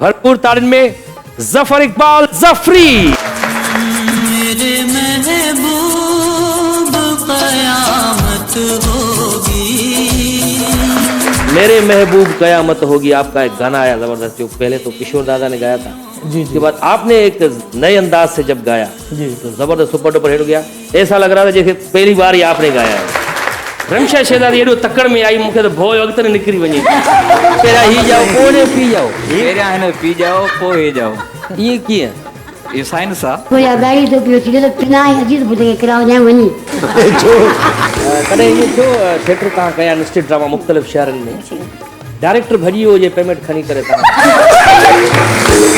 भरपूर ताड़न में जफर इकबाल जफरी। मेरे महबूब कयामत होगी, मेरे महबूब कयामत होगी आपका एक गाना आया जबरदस्त, जो पहले तो किशोर दादा ने गाया था जी, उसके बाद आपने एक नए अंदाज से जब गाया जी, तो जबरदस्त सुपर डुपर हिट हो गया। ऐसा लग रहा था जैसे पहली बार ही आपने गाया है। रमशा शेदारी एडो तकड़ में आई, मुझे तो भोज वक्त ने निकरी वही पेरा ही जाओ पोने पी जाओ, पेरा है ना पी जाओ पोए जाओ, ये की है ये साइंस आ कोई गाड़ी तो पियो सीधे तो पिना ही अजीत बुझे कराओ जाए वनी कॾहिं ये छो थिएटर तव्हां कया स्टेट ड्रामा मुख़्तलिफ़ शहरनि में डायरेक्टर भॼी वियो जे पेमेंट खणी करे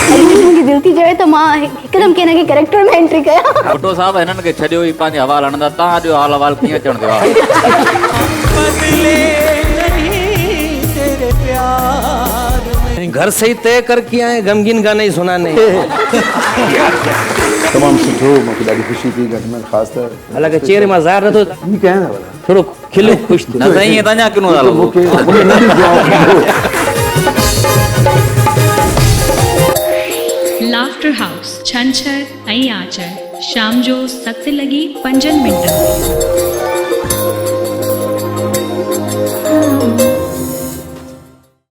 मुंहिंजी दिल थी चवे त मां हिकदमि कंहिं न कंहिं कैरेक्टर में एंट्री कयां। फोटो साहब हिननि खे छॾियो ई पंहिंजे हवाल हणंदा, तव्हां जो हाल अहवाल कीअं अचण थियो आहे? घर से ही तय कर के आए, गमगीन गाने ही सुनाने। तमाम सुठो, मूंखे ॾाढी ख़ुशी थी, घटि में ख़ासि त हालांकि चेहरे में ज़ाहिर नथो हीअं कयां न भला थोड़ो खिलो ख़ुशि थी न त ईअं त अञा किनो था लॻो। मूंखे नंढी जवाब लाफ्टर हाउस छंछर ऐं आचर शाम जो 7 लॻी 5 मिंट।